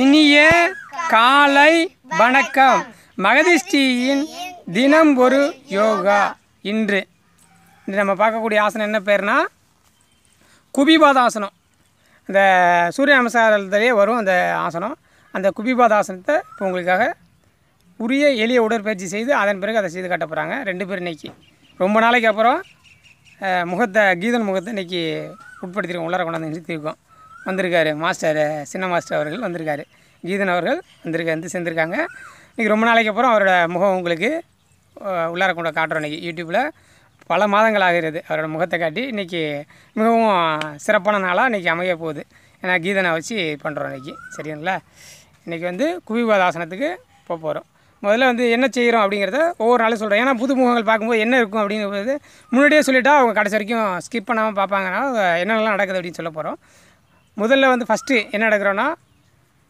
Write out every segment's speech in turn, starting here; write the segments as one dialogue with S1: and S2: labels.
S1: இனிய காலை வணக்கம். மகதிஷ்டியின் தினம் ஒரு யோகா. இன்று நம்ம பார்க்கக்கூடிய ஆசனம் என்ன பேர்னா குபிபாதாசனம். இந்த சூரிய நமஸ்காரத்திலே வரும் அந்த ஆசனம். அந்த குபிபாதாசனத்தை இப்போ உங்களுக்காக உரிய எளிய உடற்பயிற்சி செய்து அதன் பிறகு அதை செய்து காட்ட போகிறாங்க. 2 பேர் இன்றைக்கி ரொம்ப நாளைக்கு அப்புறம் கீதன் முகத்தை இன்றைக்கி உட்படுத்தியிருக்கோம், உள்ளார கொண்டாந்து நிறுத்தியிருக்கோம். வந்திருக்காரு மாஸ்டர், சின்ன மாஸ்டர் அவர்கள் வந்திருக்காரு, கீதன் அவர்கள் வந்து சேர்ந்துருக்காங்க. இன்றைக்கி ரொம்ப நாளைக்கு அப்புறம் அவரோட முகம் உங்களுக்கு உள்ளார கொண்டு காட்டுறோம். இன்றைக்கி யூடியூப்பில் பல மாதங்கள் ஆகிறது அவரோட முகத்தை காட்டி. இன்றைக்கி மிகவும் சிறப்பான நாளாக இன்றைக்கி அமைய போகுது. ஏன்னா கீதனை வச்சு பண்ணுறோம் இன்றைக்கி. சரிங்களா? இன்றைக்கி குபிபாதாசனத்துக்கு போக போகிறோம். முதல்ல என்ன செய்கிறோம் அப்படிங்கிறத ஒவ்வொரு நாளும் சொல்கிறேன். ஏன்னா புது முகங்கள் பார்க்கும்போது என்ன இருக்கும் அப்படிங்கிறது முன்னாடியே சொல்லிவிட்டா அவங்க கடைசி வரைக்கும் ஸ்கிப் பண்ணாமல் பார்ப்பாங்கன்னா என்னென்னலாம் நடக்குது அப்படின்னு சொல்ல போகிறோம். முதல்ல ஃபஸ்ட்டு என்ன நடக்கிறோன்னா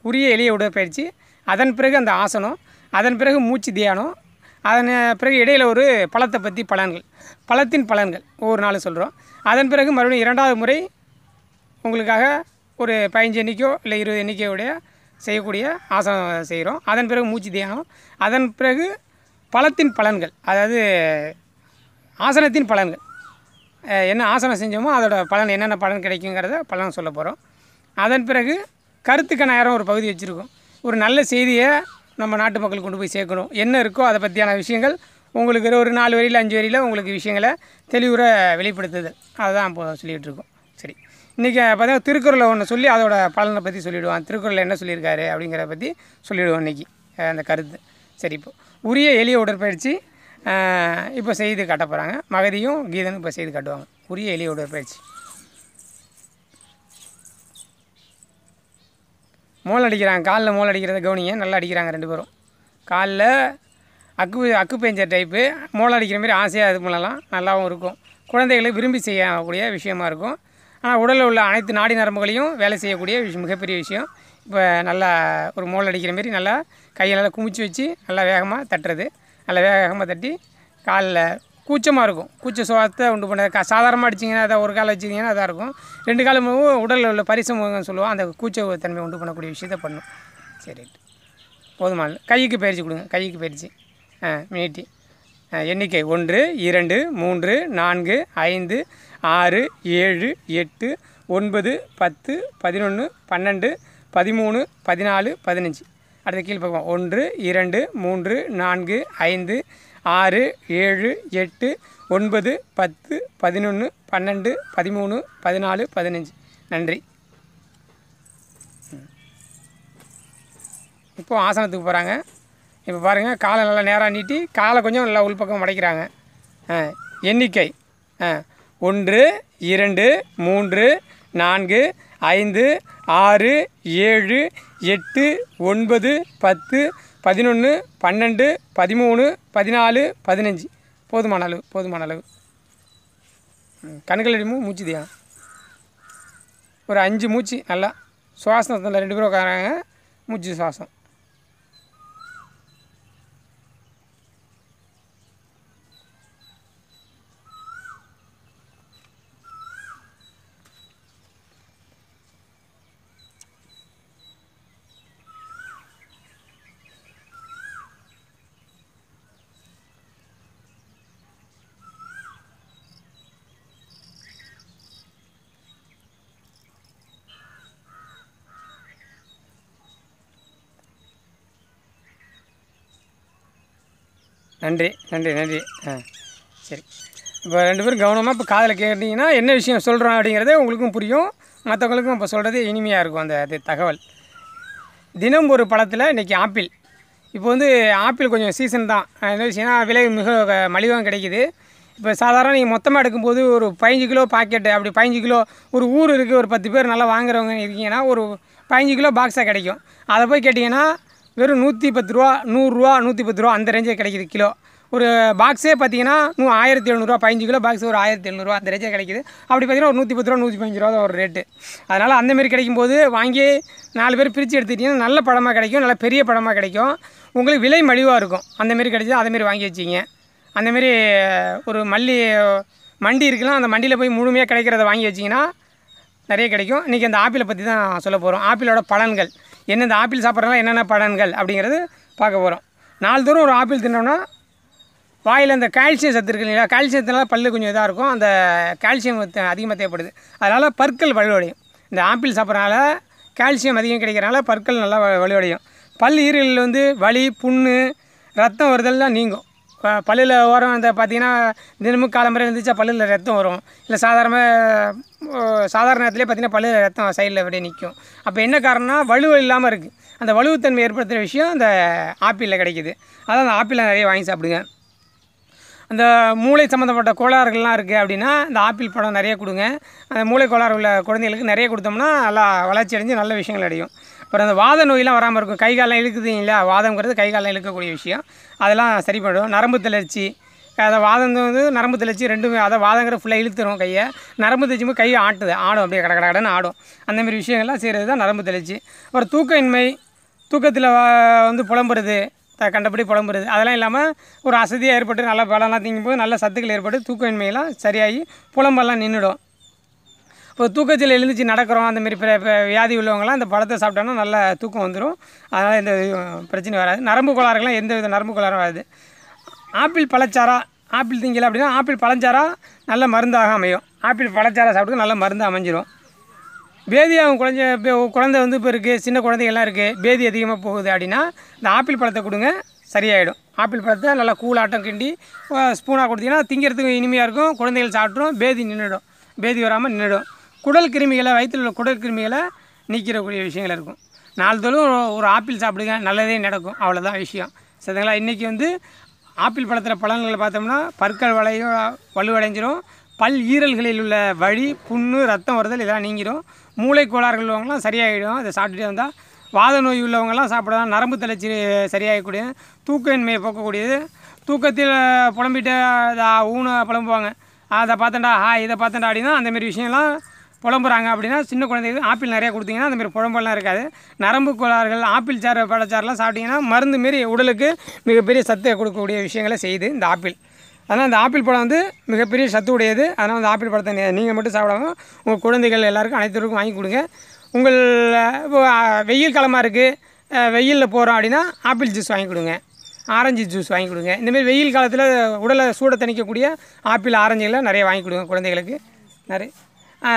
S1: உரிய எளிய உடற்பயிற்சி, அதன் பிறகு அந்த ஆசனம், அதன் பிறகு மூச்சு தியானம், அதன் பிறகு இடையில் ஒரு பழத்தை பற்றி பழத்தின் பலன்கள் ஒவ்வொரு நாளும் சொல்கிறோம். அதன் பிறகு மறுபடியும் 2வது முறை உங்களுக்காக ஒரு 15 எண்ணிக்கையோ இல்லை 20 எண்ணிக்கையோடைய செய்யக்கூடிய ஆசனம் செய்கிறோம். அதன் பிறகு மூச்சு தியானம், அதன் பிறகு பழத்தின் பலன்கள், அதாவது ஆசனத்தின் பலன்கள். என்ன ஆசனம் செஞ்சோமோ அதோட பலன் என்னென்ன பலன் கிடைக்குங்கிறத பலன் சொல்ல போகிறோம். அதன் பிறகு கருத்துக்கு நேரம் ஒரு பகுதி வச்சுருக்கோம். ஒரு நல்ல செய்தியை நம்ம நாட்டு மக்களுக்கு கொண்டு போய் சேர்க்கணும். என்ன இருக்கோ அதை பற்றியான விஷயங்கள் உங்களுக்கு ஒரு 4 வரியில் 5 வரியில் உங்களுக்கு விஷயங்களை தெளிவுற வெளிப்படுத்துதல், அதுதான் இப்போ சொல்லிகிட்டு இருக்கோம். சரி, இன்றைக்கி பார்த்தீங்கன்னா திருக்குறளை ஒன்று சொல்லி அதோட பலனை பற்றி சொல்லிவிடுவான். திருக்குறளில் என்ன சொல்லியிருக்காரு அப்படிங்கிறத பற்றி சொல்லிவிடுவோம் இன்றைக்கி அந்த கருத்து. சரி, இப்போ உரிய எளிய உடற்பயிற்சி இப்போ செய்து காட்ட போகிறாங்க. மகதியும் கீதனும் இப்போ செய்து காட்டுவாங்க உரிய எளிய உடற்பயிற்சி. மோல் அடிக்கிறாங்க, காலில் மோல் அடிக்கிறத கவனிங்க. நல்லா அடிக்கிறாங்க 2 பேரும். காலில் அக்கு பெஞ்ச டைப்பு மோல் அடிக்கிற மாதிரி ஆசையாக இது பண்ணலாம், நல்லாவும் இருக்கும். குழந்தைகளை விரும்பி செய்யக்கூடிய விஷயமா இருக்கும். ஆனால் உடலில் உள்ள அனைத்து நாடி நரம்புகளையும் வேலை செய்யக்கூடிய மிகப்பெரிய விஷயம். இப்போ நல்லா ஒரு மோல் அடிக்கிற மாரி நல்லா கையை நல்லா குமிச்சு வச்சு நல்லா வேகமாக தட்டுறது. நல்லா வேகமாக தட்டி காலில் கூச்சமாக இருக்கும், கூச்ச சுவாசத்தை உண்டு பண்ண. சாதாரணமாக அடிச்சிங்கன்னா அதை ஒரு காலை வச்சிங்கன்னா அதாக இருக்கும். 2 காலும் உடலில் உள்ள பரிசமுகம்னு சொல்லுவோம், அந்த கூச்ச தன்மை உண்டு பண்ணக்கூடிய விஷயத்தை பண்ணணும். சரி, போதுமான கைக்கு பயிற்சி கொடுங்க. கைக்கு பயிற்சி நீட்டி எண்ணிக்கை 1 2 3 4 5 6 7 8 9 10 11 12 13 14 15. அடுத்த கீழ் பக்கம் 1 2 3 4 5 6 7 8 9 10 11 12 13 14 15. நன்றி. இப்போது ஆசனத்துக்கு போகிறாங்க. இப்போ பாருங்கள், காலை நல்லா நேராக நீட்டி காலை கொஞ்சம் நல்லா உள்பக்கம் மடைக்கிறாங்க. எண்ணிக்கை 1 2 3 4 5 6 7 8 9 10 11 12 13 14 15. போதுமான அளவு. கண்கள் அடிமும் மூச்சு தியானம். ஒரு 5 மூச்சு நல்லா சுவாசத்தில் 2 பேரும் உட்காராங்க. மூச்சு சுவாசம். நன்றி. சரி, இப்போ 2 பேரும் கவனமாக இப்போ காதில் கேட்டிங்கன்னா என்ன விஷயம் சொல்கிறோம் அப்படிங்கிறது உங்களுக்கும் புரியும், மற்றவங்களுக்கும் இப்போ சொல்கிறது இனிமையாக இருக்கும். அந்த தகவல் தினம் ஒரு பழத்தில் இன்றைக்கி ஆப்பிள். இப்போ ஆப்பிள் கொஞ்சம் சீசன் தான். என்ன விஷயம்னா விலை மிக மலிவாக கிடைக்கிது. இப்போ சாதாரண நீங்கள் மொத்தமாக எடுக்கும்போது ஒரு 15 கிலோ பாக்கெட்டு, அப்படி 15 கிலோ ஒரு ஊர் இருக்குது, ஒரு 10 பேர் நல்லா வாங்குறவங்க இருக்கீங்கன்னா ஒரு 15 கிலோ பாக்ஸாக கிடைக்கும். அதை போய் கேட்டிங்கன்னா வெறும் 110 ரூபா, 100 ரூபா, 110 ரூபா அந்த ரேஞ்சே கிடைக்கிது கிலோ. ஒரு பாக்ஸே பார்த்தீங்கன்னா 1700 15 கிலோ பாக்ஸ் ஒரு 1700 அந்த ரேஞ்சே கிடைக்கிது. அப்படி பார்த்தீங்கன்னா ஒரு 110 ரூபா 115 ரூபா தான் ஒரு ரேட்டு. அதனால் அந்தமாரி கிடைக்கும்போது வாங்கி 4 பேர் பிரித்து எடுத்துக்கிட்டிங்கன்னா நல்ல பழமாக கிடைக்கும், நல்ல பெரிய பழமாக கிடைக்கும், உங்களுக்கு விலை மலிவாக இருக்கும். அந்தமாரி கிடைச்சா அதேமாரி வாங்கி வச்சிங்க. அந்தமாரி ஒரு மண்டி இருக்குன்னா அந்த மண்டியில் போய் முழுமையாக கிடைக்கிறத வாங்கி வச்சிங்கன்னா நிறைய கிடைக்கும். இன்றைக்கி அந்த ஆப்பிளை பற்றி தான் சொல்ல போகிறோம். ஆப்பிளோட பலன்கள் என்னென்ன ஆப்பிள் சாப்பிட்றதுனால என்னென்ன பலன்கள் அப்படிங்கிறது பார்க்க போகிறோம். நாள்தோறும் ஒரு ஆப்பிள் தின்னோம்னா வாயில் அந்த கால்சியம் சத்து இருக்கு இல்லைங்களா, கால்சியத்தினால பல்லு கொஞ்சம் இதாக இருக்கும், அந்த கால்சியம் அதிகமாக தேவைப்படுது. அதனால் பற்கள் வலுவடையும். இந்த ஆப்பிள் சாப்பிட்றதுனால கால்சியம் அதிகம் கிடைக்கிறனால பற்கள் நல்லா வலுவடையும். பல் ஈரலில் வந்து வலி, புண்ணு, ரத்தம் வருதல்லாம் நீங்கும். பல்லில் ஓரம் அந்த பார்த்திங்கன்னா தினமும் காலம்பரை இருந்துச்சா பல்லில் ரத்தம் வரும், இல்லை சாதாரண நேரத்துலேயே பார்த்திங்கன்னா பல்லில் ரத்தம் சைடில் அப்படியே நிற்கும். அப்போ என்ன காரணம்னா வலு இல்லாமல் இருக்குது. அந்த வலுவுத்தன்மை ஏற்படுத்துகிற விஷயம் அந்த ஆப்பிளில் கிடைக்கிது. அதான் அந்த ஆப்பிளை நிறைய வாங்கி சாப்பிடுங்க. அந்த மூளை சம்மந்தப்பட்ட கோளாறுகள்லாம் இருக்குது அப்படின்னா இந்த ஆப்பிள் பழம் நிறைய கொடுங்க. அந்த மூளை கோளாறு உள்ள குழந்தைகளுக்கு நிறைய கொடுத்தோம்னா நல்லா வளர்ச்சி அடைஞ்சு நல்ல விஷயங்கள் அடையும். அப்புறம் அந்த வாத நோயெலாம் வராமல் இருக்கும். கை காலம் இழுக்குது இல்லையா, வாதங்கிறது கை காலம் இழுக்கக்கூடிய விஷயம், அதெல்லாம் சரி பண்ணும். நரம்பு தளர்ச்சி, அதை வாதம் வந்து நரம்பு தளர்ச்சி ரெண்டுமே, அதை வாதங்கிற ஃபுல்லாக இழுத்துரும் கையை, நரம்பு தளர்ச்சியும் கையை ஆடும், அப்படியே கடன்னு ஆடும். அந்தமாரி விஷயங்கள்லாம் செய்கிறது தான் நரம்பு தளர்ச்சி. அப்புறம் தூக்கமின்மை, தூக்கத்தில் வந்து புலம்புறது, கண்டபடி புலம்புறது, அதெல்லாம் இல்லாமல் ஒரு அசதியாக ஏற்பட்டு நல்ல பழம்லாம் திங்கும்போது நல்ல சத்துக்கள் ஏற்பட்டு தூக்கமின்மையெல்லாம் சரியாகி புலம்பெல்லாம் நின்றுடும். இப்போ தூக்கத்தில் எழுந்துச்சு நடக்கிறோம் அந்தமாரி வியாதி உள்ளவங்களாம் அந்த பழத்தை சாப்பிட்டோன்னா நல்ல தூக்கம் வந்துடும். அதனால் எந்த பிரச்சனையும் வராது. நரம்பு கோளாறுகள்லாம் எந்த வித நரம்பு கோளாறும் வராது. ஆப்பிள் பழச்சாரா, ஆப்பிள் திங்கலை அப்படின்னா ஆப்பிள் பழச்சாரா நல்ல மருந்தாக அமையும். ஆப்பிள் பழச்சாரா சாப்பிட்டு நல்ல மருந்து அமைஞ்சிரும். பேதி அவங்க குழந்தை வந்து இப்போ இருக்குது, சின்ன குழந்தைகள்லாம் இருக்குது, பேதி அதிகமாக போகுது அப்படின்னா இந்த ஆப்பிள் பழத்தை கொடுங்க, சரியாயிடும். ஆப்பிள் பழத்தை நல்லா கூலாட்டம் கிண்டி ஸ்பூனாக கொடுத்தீங்கன்னா திங்கிறதுக்கு இனிமையாக இருக்கும், குழந்தைகள் சாப்பிட்ரும், பேதி நின்றுடும், பேதி வராமல் நின்றுடும். குடல் கிருமிகளை, வயிற்றில் உள்ள குடல் கிருமிகளை நீக்கிறக்கூடிய விஷயங்கள் இருக்கும். நாள்தோறும் ஒரு ஆப்பிள் சாப்பிடுங்க, நல்லதே நடக்கும், அவ்வளோதான் விஷயம். சரிங்களா? இன்றைக்கி வந்து ஆப்பிள் பழத்தில் பலன்களை பார்த்தோம்னா பற்கள் வலுவடைஞ்சிரும், பல் ஈரல்களில் உள்ள வலி, புண்ணு, ரத்தம் வருதல் இதெல்லாம் நீங்கிடும். மூளை கோளாறுகள் உள்ளவங்களாம் சரியாகிடும். அதை சாப்பிட்டுட்டே வந்தால் வாத நோய் உள்ளவங்களாம் சாப்பிடலாம். நரம்பு தளர்ச்சி சரியாகக்கூடிய, தூக்கமின்மையை போக்கக்கூடியது. தூக்கத்தில் புலம்பிட்டு புலம்புவாங்க, அதை பார்த்தேன்டா இதை பார்த்தேன்டா அப்படின்னா அந்தமாரி விஷயம்லாம் புலம்புறாங்க அப்படின்னா சின்ன குழந்தைகளுக்கு ஆப்பிள் நிறையா கொடுத்தீங்கன்னா அந்தமாரி புலம்பெல்லாம் இருக்காது. நரம்பு கோளாறுகள் ஆப்பிள் பழச்சாறுலாம் சாப்பிட்டிங்கன்னா மருந்து மாரி உடலுக்கு மிகப்பெரிய சத்தை கொடுக்கக்கூடிய விஷயங்களை செய்யுது இந்த ஆப்பிள். அதனால் அந்த ஆப்பிள் பழம் வந்து மிகப்பெரிய சத்து உடையது. அதனால் அந்த ஆப்பிள் பழத்தை நீங்கள் மட்டும் சாப்பிடாமல் உங்கள் குழந்தைகள் எல்லாருக்கும் அனைத்தருக்கும் வாங்கி கொடுங்க. உங்கள் இப்போ வெயில் காலமாக இருக்குது, வெயிலில் போகிறோம் அப்படின்னா ஆப்பிள் ஜூஸ் வாங்கி கொடுங்க, ஆரஞ்சு ஜூஸ் வாங்கி கொடுங்க. இந்தமாரி வெயில் காலத்தில் உடலை சூட தணிக்கக்கூடிய ஆப்பிள், ஆரஞ்சுகளை நிறைய வாங்கி கொடுங்க குழந்தைகளுக்கு. நிறைய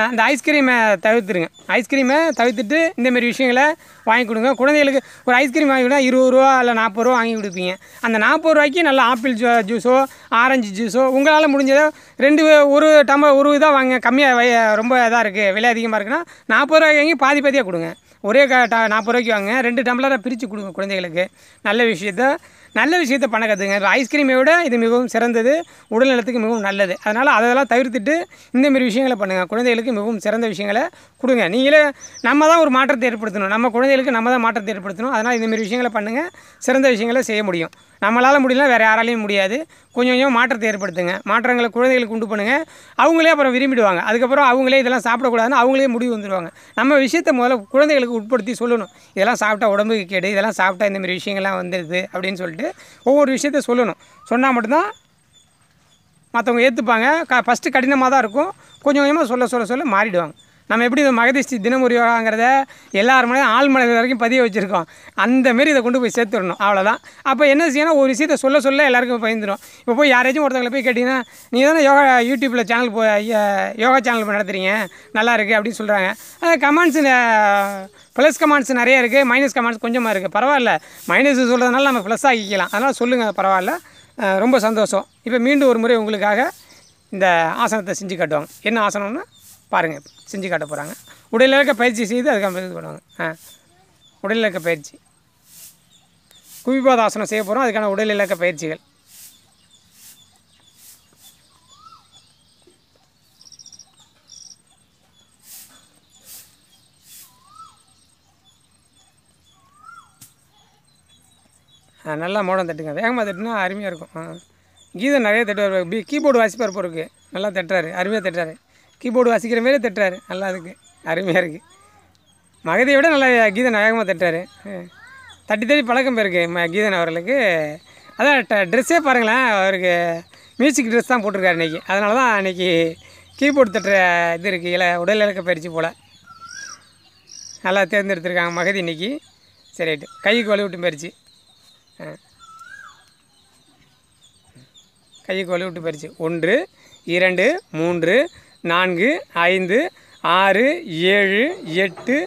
S1: அந்த ஐஸ்கிரீமை தவிர்த்துருங்க. ஐஸ்கிரீமை தவிர்த்துட்டு இந்தமாரி விஷயங்களை வாங்கி கொடுங்க குழந்தைகளுக்கு. ஒரு ஐஸ்கிரீம் வாங்கி கொடுத்தா 20 ரூபா இல்லை 40 ரூபா வாங்கி கொடுப்பீங்க. அந்த 40 ரூபாய்க்கு நல்ல ஆப்பிள் ஜூஸோ ஆரஞ்சு ஜூஸோ உங்களால் முடிஞ்சதோ ஒரு டம்ளர் ஒரு இதாக வாங்க. கம்மியாக ரொம்ப இதாக இருக்குது, விலை அதிகமாக இருக்குன்னா 40 ரூபாய்க்கு வாங்கி பாதியாக கொடுங்க. ஒரே 40 ரூபாய்க்கு வாங்க, 2 டம்ளரை பிரித்து கொடுங்க குழந்தைகளுக்கு. நல்ல விஷயத்தை பண்ண கற்றுங்க. ஐஸ்கிரீமை விட இது மிகவும் சிறந்தது, உடல்நலத்துக்கு மிகவும் நல்லது. அதனால் அதெல்லாம் தவிர்த்துட்டு இந்தமாரி விஷயங்களை பண்ணுங்கள். குழந்தைகளுக்கு மிகவும் சிறந்த விஷயங்களை கொடுங்க. நீங்களே நம்ம தான் ஒரு மாற்றத்தை ஏற்படுத்தணும், நம்ம குழந்தைகளுக்கு நம்ம தான் மாற்றத்தை ஏற்படுத்தணும். அதனால் இந்தமாரி விஷயங்களை பண்ணுங்கள், சிறந்த விஷயங்களை செய்ய முடியும். நம்மளால் முடியலாம், வேறு யாராலையும் முடியாது. கொஞ்சம் கொஞ்சம் மாற்றத்தை ஏற்படுத்துங்க. மாற்றங்களை குழந்தைகளுக்கு உண்டு பண்ணுங்கள். அவங்களே அப்புறம் விரும்பிடுவாங்க. அதுக்கப்புறம் அவங்களே இதெல்லாம் சாப்பிடக்கூடாதுன்னு அவங்களே முடிவு வந்துடுவாங்க. நம்ம விஷயத்தை முதல்ல குழந்தைகளுக்கு உட்படுத்தி சொல்லணும். இதெல்லாம் சாப்பிட்டா உடம்புக்கு கேடு, இதெல்லாம் சாப்பிட்டா இந்தமாரி விஷயங்கள்லாம் வந்துடுது அப்படின்னு சொல்லிட்டு ஒவ்வொரு விஷயத்த சொல்லணும். சொன்னால் மட்டும்தான் மற்றவங்க ஏற்றுப்பாங்க. ஃபஸ்ட்டு கடினமாக தான் இருக்கும், கொஞ்சம் கொஞ்சமாக சொல்ல மாறிடுவாங்க. நம்ம எப்படி இந்த மகதிஷ்டி தினமுறை யோகாங்கிறத எல்லார் மனதையும் ஆள் மனது வரைக்கும் பதிய வச்சுருக்கோம், அந்தமாரி இதை கொண்டு போய் சேர்த்துடணும், அவ்வளோதான். அப்போ என்ன செய்யணும், ஒரு விஷயத்தை சொல்ல எல்லாருக்கும் பயந்துடும். இப்போ போய் யாராச்சும் ஒருத்தவங்களை போய் கேட்டிங்கன்னா நீங்கள் தானே யூடியூப்பில் சேனல் யோகா சேனல் நடத்துகிறீங்க, நல்லா இருக்குது அப்படின்னு சொல்கிறாங்க. கமெண்ட்ஸு ப்ளஸ் கமெண்ட்ஸ் நிறைய இருக்குது, மைனஸ் கமெண்ட்ஸ் கொஞ்சமாக இருக்குது. பரவாயில்ல, மைனஸ் சொல்கிறதுனால நம்ம ப்ளஸ் ஆகிக்கலாம், அதனால் சொல்லுங்கள், பரவாயில்ல, ரொம்ப சந்தோஷம். இப்போ மீண்டும் ஒரு முறை உங்களுக்காக இந்த ஆசனத்தை செஞ்சு காட்டுவாங்க. என்ன ஆசனம்னு பாருங்கள், செஞ்சு காட்ட போகிறாங்க. உடல் இலக்க பயிற்சி செய்து அதுக்காக இது பண்ணுவாங்க. உடல் இலக்க பயிற்சி, குவிபாத ஆசனம் செய்ய போகிறோம், அதுக்கான உடல் இலக்க பயிற்சிகள். நல்லா மோடம் தட்டுங்க, வேகமாக தட்டுனா அருமையாக இருக்கும். கீதம் நிறைய தட்டுவார், கீபோர்டு வாசிப்பார் போருக்கு, நல்லா தட்டுறாரு, அருமையாக தட்டுறாரு. கீபோர்டு வாசிக்கிற மாரி தட்டுறாரு, நல்லா இருக்குது, அருமையாக இருக்குது. மகதியை விட நல்லா கீதன் வேகமாக தட்டுறாரு. தட்டி பழக்கம் இருக்கு கீதன் அவர்களுக்கு. அதான் ட்ரெஸ்ஸே பாருங்களேன், அவருக்கு மியூசிக் ட்ரெஸ் தான் போட்டிருக்காரு இன்றைக்கி. அதனால தான் இன்றைக்கி கீபோர்டு தட்டுற இது இருக்குது, உடல் இலக்க பயிற்சி போல் நல்லா தேர்ந்தெடுத்திருக்காங்க மகதி இன்றைக்கி. சரி ரைட்டு. கைக்கு வலுவிட்டு பயிற்சி. கைக்கு வலுவிட்டு பயிற்சி. 1 2 3 4 5 6 7 8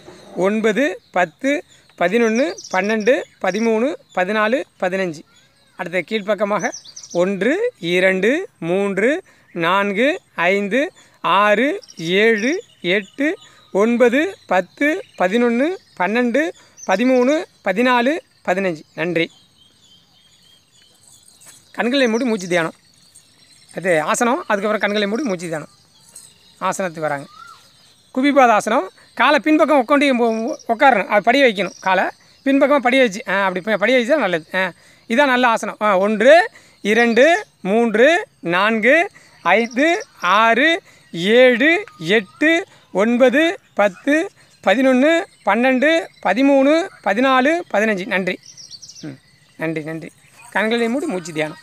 S1: 9 10 11 12 13 14 15. அடுத்த கீழ்ப்பக்கமாக 1 2 3 4 5 6 7 8 9 10 11 12 13 14 15. நன்றி. கண்களை மூடி மூச்சு தியானம். அது ஆசனம். அதுக்கப்புறம் கண்களை மூடி மூச்சு தியானம். ஆசனத்துக்கு வராங்க. குபிபாதாசனம். காலை பின்பக்கம் உட்காரணும். அது படிய வைக்கணும். காலை பின்பக்கமாக படிய வச்சு அப்படி படிய வச்சு தான் நல்லது. இதுதான் நல்ல ஆசனம். 1 2 3 4 5 6 7 8 9 10 11 12 13 14 15. நன்றி. நன்றி நன்றி. கண்களை மூடி மூச்சு தியானம்.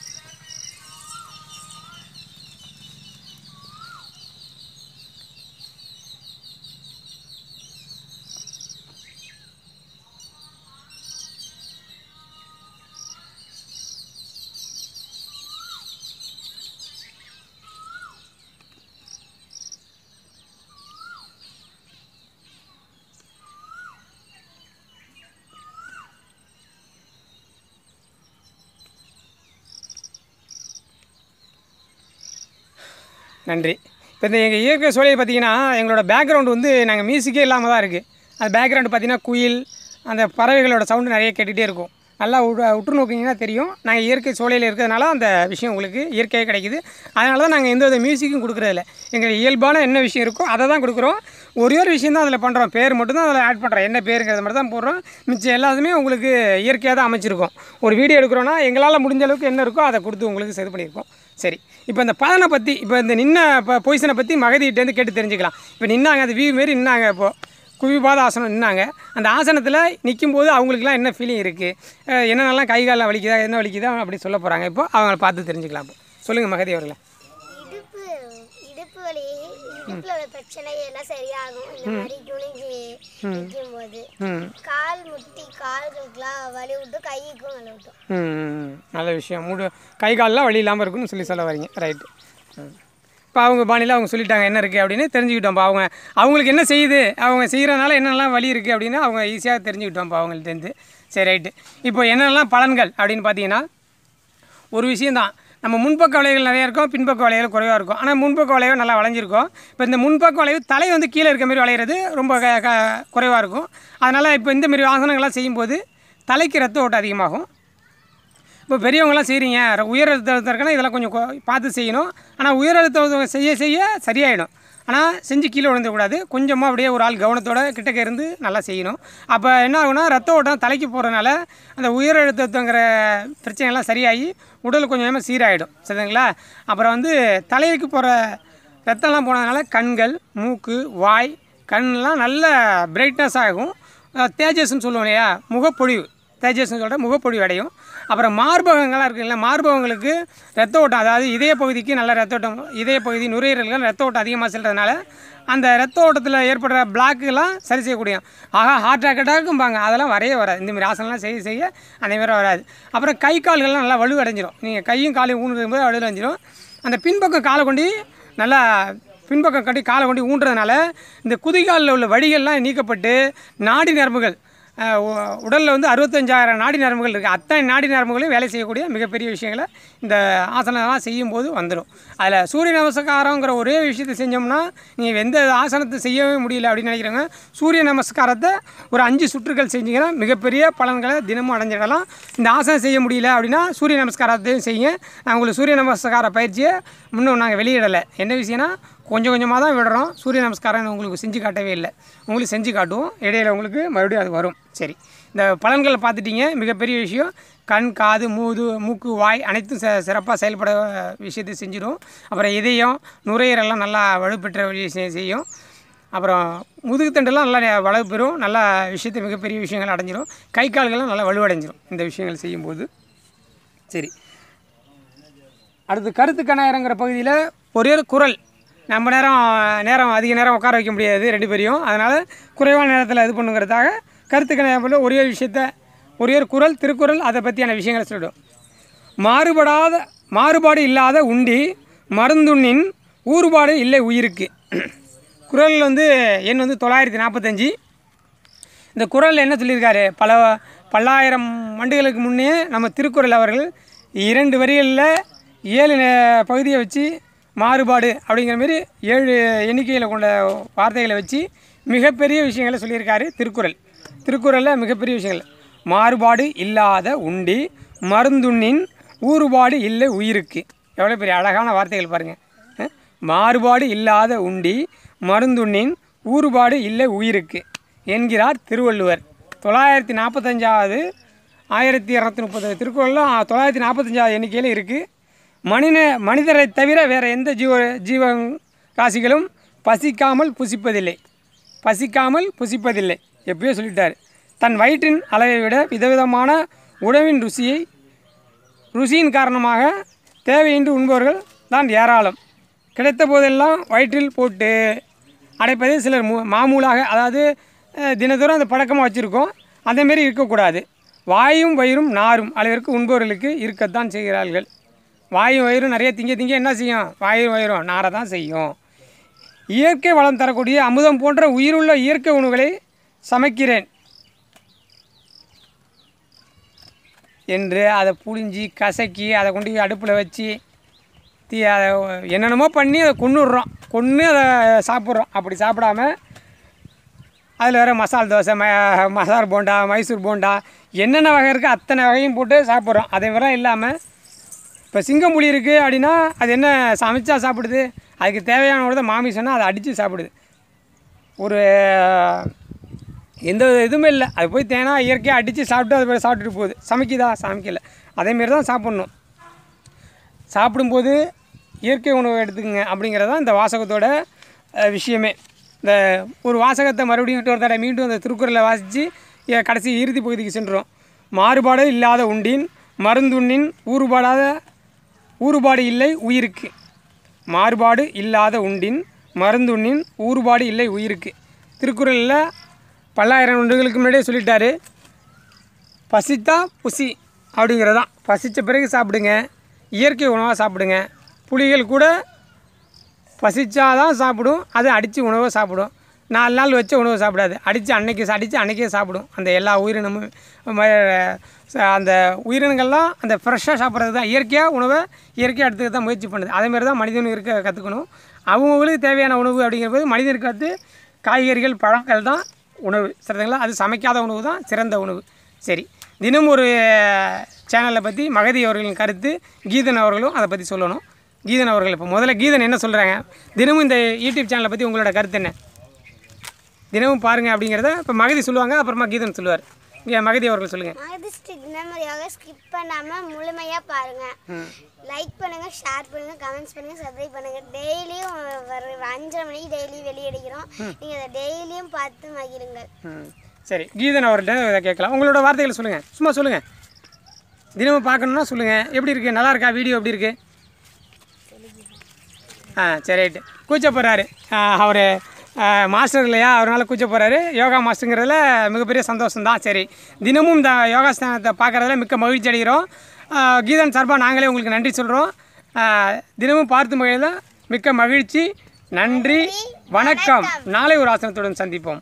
S1: நன்றி. இப்போ இந்த எங்கள் இயற்கை சூழலை பார்த்திங்கன்னா எங்களோட பேக்ரவுண்டு வந்து நாங்கள் மியூசிக்கே இல்லாமல் தான் இருக்குது. அது பேக்ரவுண்டு பார்த்திங்கன்னா குயில் அந்த பறவைகளோட சவுண்டு நிறைய கேட்டுகிட்டே இருக்கும். நல்லா உற்று நோக்கிங்கன்னா தெரியும். நாங்கள் இயற்கை சூழலில் இருக்கிறதுனால அந்த விஷயம் உங்களுக்கு இயற்கையாக கிடைக்குது. அதனால தான் நாங்கள் எந்த வித மியூசிக்கும் கொடுக்குறதில்ல. எங்கள் இயல்பான என்ன விஷயம் இருக்கோ அதை தான் கொடுக்குறோம். ஒரே ஒரு விஷயம் தான் அதில் பண்ணுறோம். பேர் மட்டும் தான் அதில் ஆட் பண்ணுறோம். என்ன பேருங்கிறத மட்டும் தான் போடுறோம். மிச்சம் எல்லாத்துமே உங்களுக்கு இயற்கையாக தான் அமைச்சிருக்கோம். ஒரு வீடியோ எடுக்கிறோன்னா எங்களால் முடிஞ்ச அளவுக்கு என்ன இருக்கோ அதை கொடுத்து உங்களுக்கு இது பண்ணியிருக்கோம். சரி, இப்போ இந்த பலனை பற்றி இப்போ இந்த நின்ன பொசிஷனை பற்றி மகதிகிட்டேருந்து கேட்டு தெரிஞ்சுக்கலாம். இப்போ நின்னாங்க, அது வியூ மாரி நின்னாங்க. இப்போது குவிபாத ஆசனம் நின்னாங்க. அந்த ஆசனத்தில் நிற்கும்போது அவங்களுக்குலாம் என்ன ஃபீலிங் இருக்குது, என்னென்னலாம் கை காலில் வலிக்குதா, என்ன வலிக்குதா அப்படி சொல்ல போகிறாங்க. இப்போ அவங்கள பார்த்து தெரிஞ்சுக்கலாம். இப்போ சொல்லுங்கள் மகதி அவர்களே.
S2: இடுப்பு வலி, இடுப்புல உள்ள பிரச்சனை எல்லாம் சரியாகும். இந்த மாதிரி குனிஞ்சு நிற்கும்போது கால் முட்டி கால்களுக்குலாம் வலி விட்டு கைக்கும் வலி விட்டும்.
S1: நல்ல விஷயம். கை காலெலாம் வலி இல்லாமல் இருக்குன்னு சொல்ல வரீங்க. ரைட்டு. இப்போ அவங்க பாணியில் அவங்க சொல்லிட்டாங்க என்ன இருக்குது அப்படின்னு தெரிஞ்சுக்கிட்டோம். இப்போ அவங்களுக்கு என்ன செய்யுது, அவங்க செய்கிறனால என்னென்னலாம் வலி இருக்குது அப்படின்னு அவங்க ஈஸியாக தெரிஞ்சுக்கிட்டோம். இப்போ அவங்கள்ட்டேருந்து. சரி ரைட்டு. இப்போ என்னென்னலாம் பலன்கள் அப்படின்னு பார்த்தீங்கன்னா ஒரு விஷயந்தான். நம்ம முன்பக்க வளைவுகள் நிறையா இருக்கும், பின்பக்க வளைவுகள் குறைவாக இருக்கும். ஆனால் முன்பக்க வளைவு நல்லா வளைஞ்சிருக்கும். இப்போ இந்த முன்பக்க வளைவு தலை வந்து கீழே இருக்க மாதிரி வளையிறது ரொம்ப குறைவாக இருக்கும். அதனால் இப்போ இந்த மாரி ஆசனங்கள்லாம் செய்யும்போது தலைக்கு ரத்த ஓட்டம் அதிகமாகும். இப்போ பெரியவங்களாம் செய்கிறீங்க, உயர் அழுத்தம் இருக்குன்னா இதெல்லாம் கொஞ்சம் பார்த்து செய்யணும். ஆனால் உயர் அழுத்தம் செய்ய செய்ய சரியாயிடும். ஆனால் செஞ்சு கீழே விழுந்துக்கூடாது. கொஞ்சமாக அப்படியே ஒரு ஆள் கவனத்தோட கிட்டக்க இருந்து நல்லா செய்யணும். அப்போ என்ன ஆகுனா ரத்த ஓட்டம் தலைக்கு போகிறதுனால அந்த உயர் அழுத்தங்கிற பிரச்சனைலாம் சரியாகி உடல் கொஞ்சமாக சீராகிடும். சரிங்களா? அப்புறம் வந்து தலைக்கு போகிற ரத்தம்லாம் போனதுனால கண்கள், மூக்கு, வாய், கண்ணெலாம் நல்ல பிரைட்னஸ் ஆகும். தேஜஸ்ன்னு சொல்லுவோம் இல்லையா, முகப்பொழிவு, தேஜஸ்ன்னு சொல்கிற முகப்பொழிவு அடையும். அப்புறம் மார்பகங்கள்லாம் இருக்குல்ல, மார்பகங்களுக்கு ரத்த ஓட்டம், அதாவது இதய பகுதிக்கு நல்ல ரத்த ஓட்டம், இதய பகுதி நுரையீரல்கள் ரத்த ஓட்டம் அதிகமாக செல்றதுனால அந்த ரத்த ஓட்டத்தில் ஏற்படுற பிளாக்குலாம் சரி செய்யக்கூடிய ஹார்ட் அட்டாக்கும்பாங்க, அதெல்லாம் வராது. இந்தமாதிரி ஆசனம்லாம் செய்ய செய்ய அந்தமாதிரி வராது. அப்புறம் கை கால்கள்லாம் நல்லா வலுவடைஞ்சிரும். நீங்கள் கையும் காலையும் ஊன்றும்போது வலுவடைஞ்சிரும். அந்த பின்பக்கம் காலை கொண்டு நல்லா பின்பக்கம் கட்டி காலை கொண்டு ஊன்றதுனால இந்த குதிகாலில் உள்ள வடிகள்லாம் நீக்கப்பட்டு நாடி நரம்புகள், உடலில் வந்து 65,000 நாடி நரம்புகள் இருக்குது. அத்தனை நாடி நரம்புகளையும் வேலை செய்யக்கூடிய மிகப்பெரிய விஷயங்களை இந்த ஆசனம்லாம் செய்யும்போது வந்துடும். அதில் சூரிய நமஸ்காரங்கிற ஒரே விஷயத்தை செஞ்சோம்னா நீங்கள் எந்த ஆசனத்தை செய்யவே முடியல அப்படின்னு நினைக்கிறவங்க சூரிய நமஸ்காரத்தை ஒரு 5 சுற்றுகள் செஞ்சிங்கன்னா மிகப்பெரிய பலன்களை தினமும் அடைஞ்சிடலாம். இந்த ஆசனம் செய்ய முடியல அப்படின்னா சூரிய நமஸ்காரத்தையும் செய்யுங்க. நான் உங்களுக்கு சூரிய நமஸ்கார பயிற்சியை இன்னும் நாங்கள் வெளியிடலை. என்ன விஷயம்னா கொஞ்சம் கொஞ்சமாக தான் விடுறோம். சூரிய நமஸ்காரம் உங்களுக்கு செஞ்சு காட்டவே இல்லை. உங்களுக்கு செஞ்சு காட்டுவோம். இடையில உங்களுக்கு மறுபடியும் அது வரும். சரி, இந்த பலன்களை பார்த்துட்டிங்க. மிகப்பெரிய விஷயம். கண், காது, மூக்கு, வாய் அனைத்தும் சிறப்பாக செயல்பட விஷயத்தை செஞ்சிடும். அப்புறம் இதயம், நுரையீரல்லாம் நல்லா வலுப்பெற்ற விஷயம் செய்யும். அப்புறம் முதுகுத்தண்டெல்லாம் நல்லா வலுப்பெறும். நல்லா விஷயத்தை மிகப்பெரிய விஷயங்கள் அடைஞ்சிடும். கை கால்கள்லாம் நல்லா வலுவடைஞ்சிடும் இந்த விஷயங்கள் செய்யும்போது. சரி, அடுத்து கருத்து கணாயிரங்கிற பகுதியில் ஒரே ஒரு குரல். நம்ம அதிக நேரம் உட்கார வைக்க முடியாது 2 பேரையும். அதனால் குறைவான நேரத்தில் இது பண்ணுங்கிறதுக்காக கருத்துக்களை ஒரே ஒரு விஷயத்த ஒரே ஒரு குறள் திருக்குறள் அதை பற்றியான விஷயங்களை சொல்லிடும். மாறுபாடு இல்லாத உண்டி மருந்துண்ணின் ஊறுபாடு இல்லை உயிருக்கு. குறள் எண் 945. இந்த குறளில் என்ன சொல்லியிருக்காரு, பல்லாயிரம் ஆண்டுகளுக்கு முன்னே நம்ம திருக்குறள் அவர்கள் 2 வரிகளில் 7 பகுதியை வச்சு மாறுபாடு அப்படிங்கிற மாதிரி 7 எண்ணிக்கையில் கொண்ட வார்த்தைகளை வச்சு மிகப்பெரிய விஷயங்களை சொல்லியிருக்காரு திருக்குறளில் மிகப்பெரிய விஷயங்கள். மாறுபாடு இல்லாத உண்டி மருந்துண்ணின் ஊறுபாடு இல்லை உயிருக்கு. எவ்வளோ பெரிய அழகான வார்த்தைகள் பாருங்கள். மாறுபாடு இல்லாத உண்டி மருந்துண்ணின் ஊறுபாடு இல்லை உயிருக்கு என்கிறார் திருவள்ளுவர். 945 1230 திருக்குறளில் 945 எண்ணிக்கையில் இருக்குது. மனிதரை தவிர வேறு எந்த ஜீவ ராசிகளும் பசிக்காமல் புசிப்பதில்லை. எப்பயோ சொல்லிட்டார். தன் வயிற்றின் அளவை விட விதவிதமான உணவின் ருசியின் காரணமாக தேவையின்றி உண்பவர்கள் தான் ஏராளம். கிடைத்த போதெல்லாம் வயிற்றில் போட்டு அடைப்பதை சிலர் மாமூலாக, அதாவது தினத்தோறும் அந்த பழக்கமாக வச்சுருக்கோம். அதேமாரி இருக்கக்கூடாது. வாயும் வயிறும் நாரும் அளவிற்கு உண்பவர்களுக்கு இருக்கத்தான் செய்கிறார்கள். வாயும் வயிறும் நிறைய திங்க என்ன செய்யும்? வாயும் வயிறும் நாரை தான் செய்யும். இயற்கை வளம் தரக்கூடிய அமுதம் போன்ற உயிருள்ள இயற்கை உணவுகளை சமைக்கிறேன் என்று அதை புழிஞ்சி கசக்கி அதை கொண்டு அடுப்பில் வச்சு அதை என்னென்னமோ பண்ணி அதை கொன்று அதை சாப்பிட்றோம். அப்படி சாப்பிடாம அதில் வேறு மசால் தோசை, மசால் போண்டா, மைசூர் போண்டா, என்னென்ன வகை இருக்குது அத்தனை வகையும் போட்டு சாப்பிட்றோம். அதே மாதிரி இல்லாமல் இப்போ சிங்கம் புலி இருக்குது அப்படின்னா அது என்ன சமைச்சா சாப்பிடுது? அதுக்கு தேவையான ஒரு தான் மாமிசம்னா அதை அடித்து சாப்பிடுது. ஒரு எந்த இதுவுமே இல்லை. அது போய் தேனாக இயற்கையாக அடித்து சாப்பிட்டு அது போய் சாப்பிட்டுட்டு போகுது. சமைக்கலை. அதேமாரி தான் சாப்பிட்ணும். சாப்பிடும்போது இயற்கை உணவு எடுத்துக்கங்க அப்படிங்கிறது தான் இந்த வாசகத்தோட விஷயமே. இந்த ஒரு வாசகத்தை மறுபடியும் மீண்டும் அந்த திருக்குறளை வாசித்து கடைசி இறுதி பகுதிக்கு சென்றோம். மாறுபாடு இல்லாத உண்டின் மருந்துண்ணின் ஊறுபாடு இல்லை உயிருக்கு. மாறுபாடு இல்லாத உண்டின் மருந்துண்ணின் ஊறுபாடு இல்லை உயிருக்கு. திருக்குறளில் பல்லாயிரம் ஆண்டுகளுக்கு முன்னாடியே சொல்லிட்டாரு. பசித்தா புசி அப்படிங்கிறதான். பசித்த பிறகு சாப்பிடுங்க, இயற்கை உணவாக சாப்பிடுங்க. புலிகள் கூட பசிச்சாதான் சாப்பிடும். அது அடித்து உணவை சாப்பிடும். 4 நாள் வச்ச உணவை சாப்பிடாது. அன்னைக்கே சாப்பிடும். அந்த எல்லா உயிரினமும் அந்த உயிரினங்கள்லாம் அந்த ஃப்ரெஷ்ஷாக சாப்பிட்றது தான். இயற்கையாக உணவை இயற்கையாக எடுத்துக்க தான் முயற்சி பண்ணுது. அதேமாரி தான் மனிதனும் இருக்க கற்றுக்கணும். அவங்களுக்கு தேவையான உணவு அப்படிங்கிறது மனிதனுக்கு வந்து காய்கறிகள் பழங்கள் தான் உணவு. சரிங்களா? அது சமைக்காத உணவு தான் சிறந்த உணவு. சரி, தினம் ஒரு சேனலை பற்றி மகதி அவர்களின் கருத்து, கீதன் அவர்களும் அதை பற்றி சொல்லணும். கீதன் அவர்கள் இப்போ முதல்ல கீதன் என்ன சொல்கிறாங்க, தினமும் இந்த யூடியூப் சேனலை பற்றி உங்களோட கருத்து என்ன, தினமும் பாருங்கள் அப்படிங்கிறத இப்போ மகதி சொல்லுவாங்க. அப்புறமா கீதன் சொல்லுவார். இங்கே மகதி அவர்கள் சொல்லுங்கள்.
S2: மகதி தினமுறையாக ஸ்கிப் பண்ணாமல் முழுமையாக பாருங்கள். லைக் பண்ணுங்கள், ஷேர் பண்ணுங்கள், கமெண்ட்ஸ் பண்ணுங்கள், சப்ஸ்கிரைப் பண்ணுங்கள். டெய்லியும் ஒரு 5:30 மணிக்கு டெய்லி வெளியிடுகிறோம். நீங்கள் அதை டெய்லியும் பார்த்து மகிழுங்கள்.
S1: சரி, கீதன் அவர்கிட்ட இதை கேட்கலாம். உங்களோட வார்த்தைகள் சொல்லுங்கள், சும்மா சொல்லுங்கள். தினமும் பார்க்கணுன்னா சொல்லுங்கள். எப்படி இருக்குது, நல்லா இருக்கா, வீடியோ எப்படி இருக்குது? சரி, ரைட்டு. கூச்ச போகிறாரு அவர் மாஸ்டர் இல்லையா, அவரால் கூச்ச போகிறாரு. யோகா மாஸ்டருங்கிறதுல மிகப்பெரிய சந்தோஷம்தான். சரி, தினமும் இந்த யோகாஸ்தானத்தை பார்க்குறதுல மிக்க மகிழ்ச்சி அடைகிறோம். கீதன் சார்பாக நாங்களே உங்களுக்கு நன்றி சொல்கிறோம். தினமும் பார்த்து மகிழ்ச்சியில் மிக்க மகிழ்ச்சி. நன்றி, வணக்கம். நாளை ஒரு ஆசனத்துடன் சந்திப்போம்.